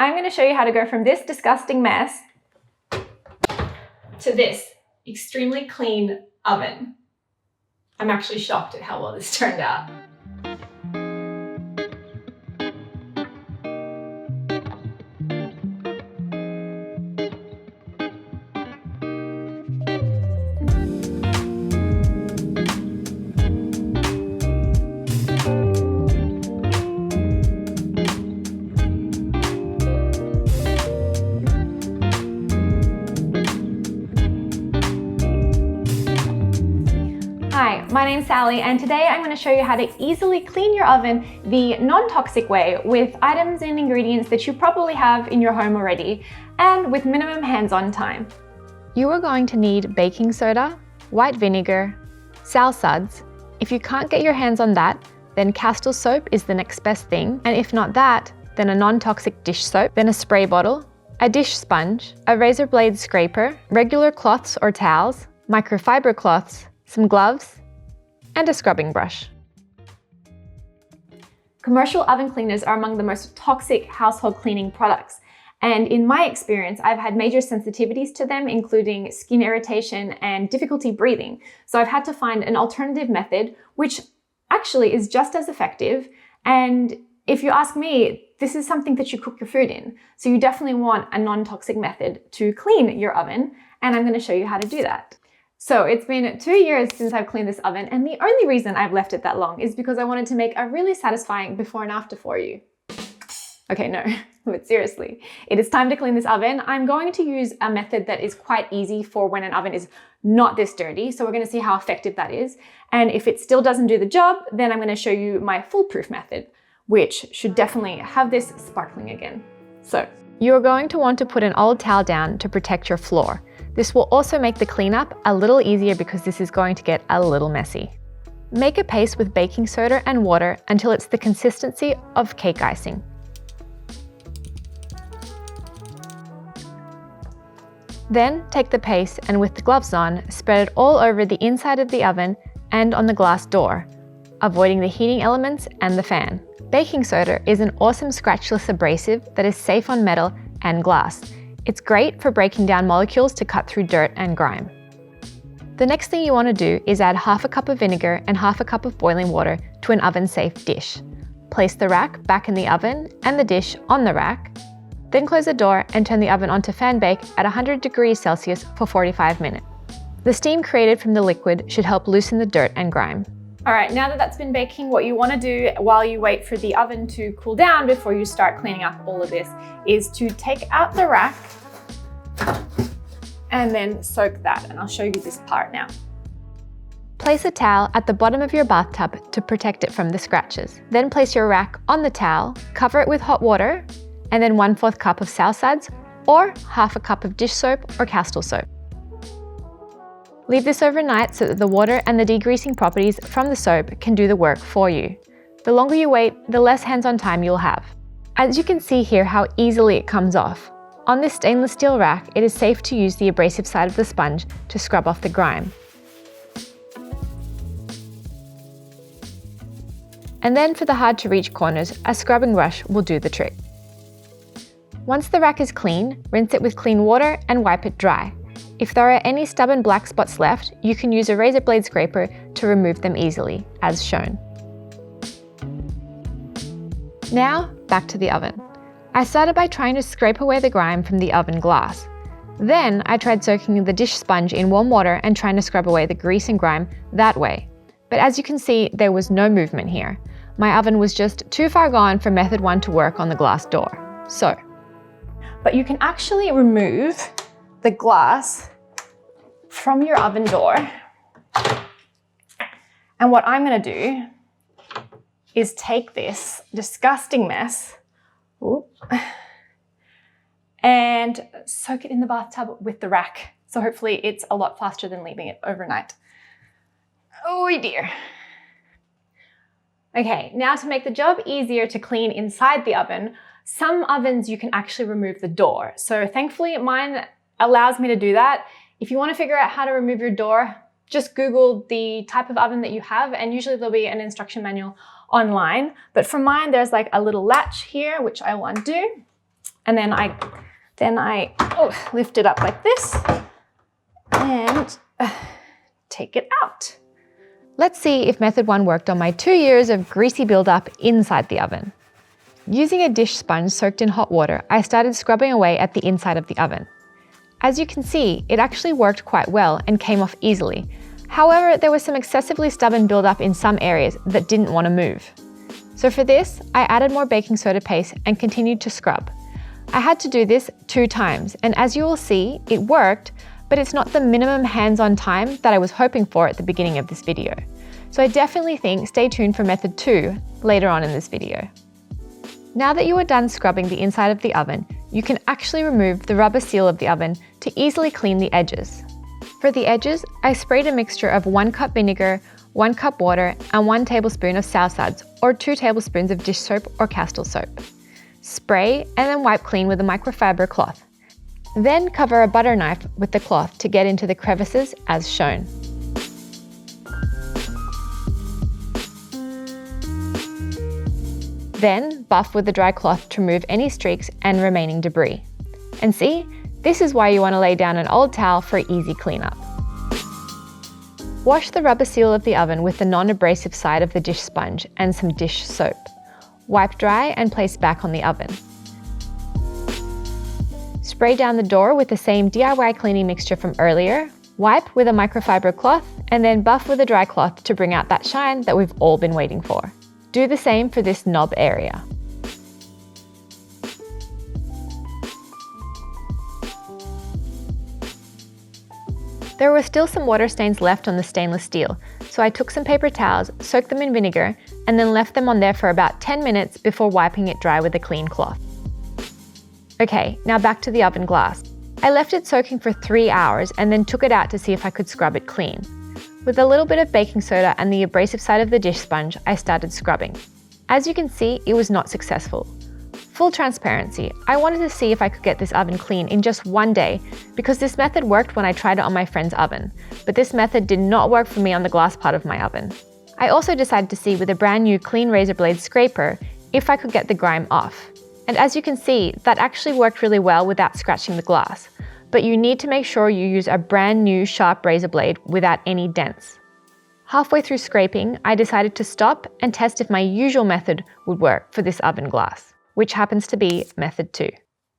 I'm going to show you how to go from this disgusting mess to this extremely clean oven. I'm actually shocked at how well this turned out. Hi, my name's Sally, and today I'm going to show you how to easily clean your oven the non-toxic way with items and ingredients that you probably have in your home already and with minimum hands-on time. You are going to need baking soda, white vinegar, sal suds. If you can't get your hands on that, then Castile soap is the next best thing, and if not that, then a non-toxic dish soap, then a spray bottle, a dish sponge, a razor blade scraper, regular cloths or towels, microfiber cloths, some gloves, and a scrubbing brush. Commercial oven cleaners are among the most toxic household cleaning products, and in my experience, I've had major sensitivities to them, including skin irritation and difficulty breathing. So I've had to find an alternative method, which actually is just as effective. And if you ask me, this is something that you cook your food in. So you definitely want a non-toxic method to clean your oven, and I'm going to show you how to do that. So it's been 2 years since I've cleaned this oven, and the only reason I've left it that long is because I wanted to make a really satisfying before and after for you. Okay, no, but seriously, it is time to clean this oven. I'm going to use a method that is quite easy for when an oven is not this dirty. So we're going to see how effective that is. And if it still doesn't do the job, then I'm going to show you my foolproof method, which should definitely have this sparkling again. So you are going to want to put an old towel down to protect your floor. This will also make the cleanup a little easier because this is going to get a little messy. Make a paste with baking soda and water until it's the consistency of cake icing. Then take the paste and with the gloves on, spread it all over the inside of the oven and on the glass door, avoiding the heating elements and the fan. Baking soda is an awesome scratchless abrasive that is safe on metal and glass. It's great for breaking down molecules to cut through dirt and grime. The next thing you want to do is add half a cup of vinegar and half a cup of boiling water to an oven-safe dish. Place the rack back in the oven and the dish on the rack. Then close the door and turn the oven onto fan bake at 100 degrees Celsius for 45 minutes. The steam created from the liquid should help loosen the dirt and grime. All right, now that that's been baking, what you want to do while you wait for the oven to cool down before you start cleaning up all of this is to take out the rack and then soak that. And I'll show you this part now. Place a towel at the bottom of your bathtub to protect it from the scratches. Then place your rack on the towel, cover it with hot water, and then 1/4 cup of sal suds or half a cup of dish soap or Castile soap. Leave this overnight so that the water and the degreasing properties from the soap can do the work for you. The longer you wait, the less hands-on time you'll have. As you can see here how easily it comes off. On this stainless steel rack, it is safe to use the abrasive side of the sponge to scrub off the grime. And then for the hard to reach corners, a scrubbing brush will do the trick. Once the rack is clean, rinse it with clean water and wipe it dry. If there are any stubborn black spots left, you can use a razor blade scraper to remove them easily, as shown. Now, back to the oven. I started by trying to scrape away the grime from the oven glass. Then I tried soaking the dish sponge in warm water and trying to scrub away the grease and grime that way. But as you can see, there was no movement here. My oven was just too far gone for method 1 to work on the glass door. But you can actually remove the glass from your oven door. And what I'm going to do is take this disgusting mess and soak it in the bathtub with the rack. So hopefully it's a lot faster than leaving it overnight. Oh dear. Okay, now to make the job easier to clean inside the oven, some ovens you can actually remove the door. So thankfully mine allows me to do that. If you want to figure out how to remove your door, just Google the type of oven that you have, and usually there'll be an instruction manual online. But for mine, there's like a little latch here, which I will undo. And then I lift it up like this and take it out. Let's see if method 1 worked on my 2 years of greasy buildup inside the oven. Using a dish sponge soaked in hot water, I started scrubbing away at the inside of the oven. As you can see, it actually worked quite well and came off easily. However, there was some excessively stubborn buildup in some areas that didn't want to move. So for this, I added more baking soda paste and continued to scrub. I had to do this 2 times, and as you will see, it worked, but it's not the minimum hands-on time that I was hoping for at the beginning of this video. So I definitely think stay tuned for method 2 later on in this video. Now that you are done scrubbing the inside of the oven, you can actually remove the rubber seal of the oven to easily clean the edges. For the edges, I sprayed a mixture of 1 cup vinegar, 1 cup water, and 1 tablespoon of sour suds or 2 tablespoons of dish soap or Castile soap. Spray and then wipe clean with a microfiber cloth. Then cover a butter knife with the cloth to get into the crevices as shown. Then buff with a dry cloth to remove any streaks and remaining debris. And see, this is why you want to lay down an old towel for easy cleanup. Wash the rubber seal of the oven with the non-abrasive side of the dish sponge and some dish soap. Wipe dry and place back on the oven. Spray down the door with the same DIY cleaning mixture from earlier, wipe with a microfiber cloth, and then buff with a dry cloth to bring out that shine that we've all been waiting for. Do the same for this knob area. There were still some water stains left on the stainless steel, so I took some paper towels, soaked them in vinegar, and then left them on there for about 10 minutes before wiping it dry with a clean cloth. Okay, now back to the oven glass. I left it soaking for 3 hours and then took it out to see if I could scrub it clean. With a little bit of baking soda and the abrasive side of the dish sponge, I started scrubbing. As you can see, it was not successful. Full transparency, I wanted to see if I could get this oven clean in just 1 day because this method worked when I tried it on my friend's oven, but this method did not work for me on the glass part of my oven. I also decided to see with a brand new clean razor blade scraper if I could get the grime off. And as you can see, that actually worked really well without scratching the glass. But you need to make sure you use a brand new sharp razor blade without any dents. Halfway through scraping, I decided to stop and test if my usual method would work for this oven glass, which happens to be method 2.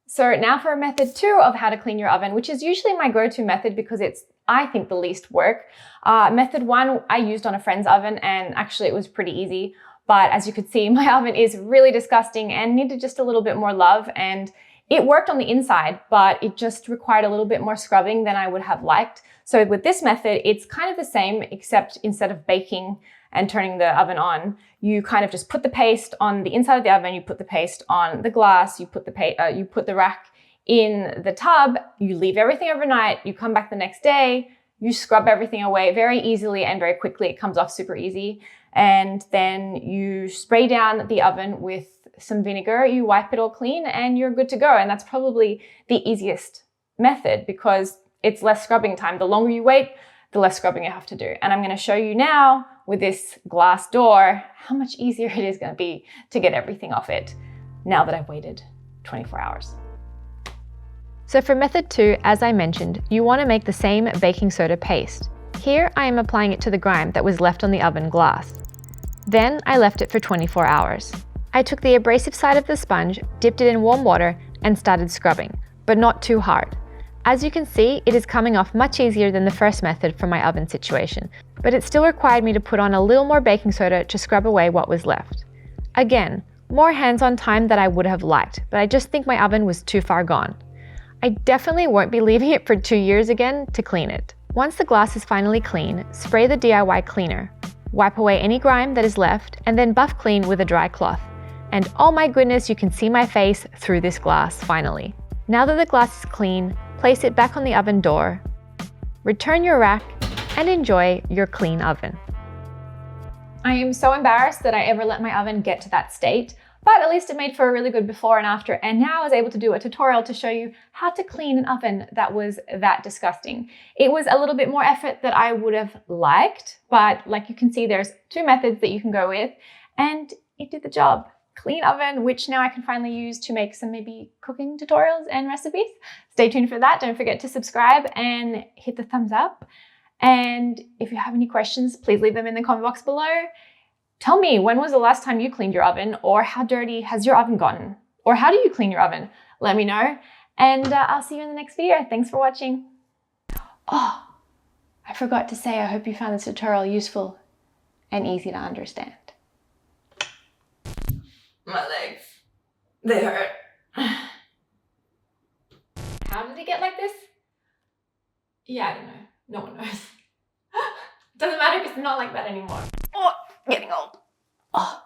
So now for method 2 of how to clean your oven, which is usually my go-to method because it's, I think, the least work. Method 1 I used on a friend's oven and actually it was pretty easy. But as you could see, my oven is really disgusting and needed just a little bit more love, and it worked on the inside, but it just required a little bit more scrubbing than I would have liked. So with this method, it's kind of the same, except instead of baking and turning the oven on, you kind of just put the paste on the inside of the oven, you put the paste on the glass, you put the rack in the tub, you leave everything overnight, you come back the next day, you scrub everything away very easily and very quickly. It comes off super easy. And then you spray down the oven with some vinegar, you wipe it all clean and you're good to go. And that's probably the easiest method because it's less scrubbing time. The longer you wait, the less scrubbing you have to do. And I'm going to show you now with this glass door how much easier it is going to be to get everything off it now that I've waited 24 hours. So for method 2, as I mentioned, you want to make the same baking soda paste. Here I am applying it to the grime that was left on the oven glass. Then I left it for 24 hours. I took the abrasive side of the sponge, dipped it in warm water, and started scrubbing, but not too hard. As you can see, it is coming off much easier than the first method for my oven situation, but it still required me to put on a little more baking soda to scrub away what was left. Again, more hands-on time than I would have liked, but I just think my oven was too far gone. I definitely won't be leaving it for 2 years again to clean it. Once the glass is finally clean, spray the DIY cleaner. Wipe away any grime that is left, and then buff clean with a dry cloth. And oh my goodness, you can see my face through this glass finally. Now that the glass is clean, place it back on the oven door, return your rack, and enjoy your clean oven. I am so embarrassed that I ever let my oven get to that state, but at least it made for a really good before and after, and now I was able to do a tutorial to show you how to clean an oven that was that disgusting. It was a little bit more effort that I would have liked, but like you can see, there's 2 methods that you can go with, and it did the job. clean oven, which now I can finally use to make some maybe cooking tutorials and recipes. Stay tuned for that. Don't forget to subscribe and hit the thumbs up. And if you have any questions, please leave them in the comment box below. Tell me, when was the last time you cleaned your oven, or how dirty has your oven gotten? Or how do you clean your oven? Let me know. And I'll see you in the next video. Thanks for watching. Oh, I forgot to say, I hope you found this tutorial useful and easy to understand. My legs, they hurt. How did it get like this? Yeah, I don't know. No one knows. Doesn't matter because it's not like that anymore. Oh, getting old. Oh.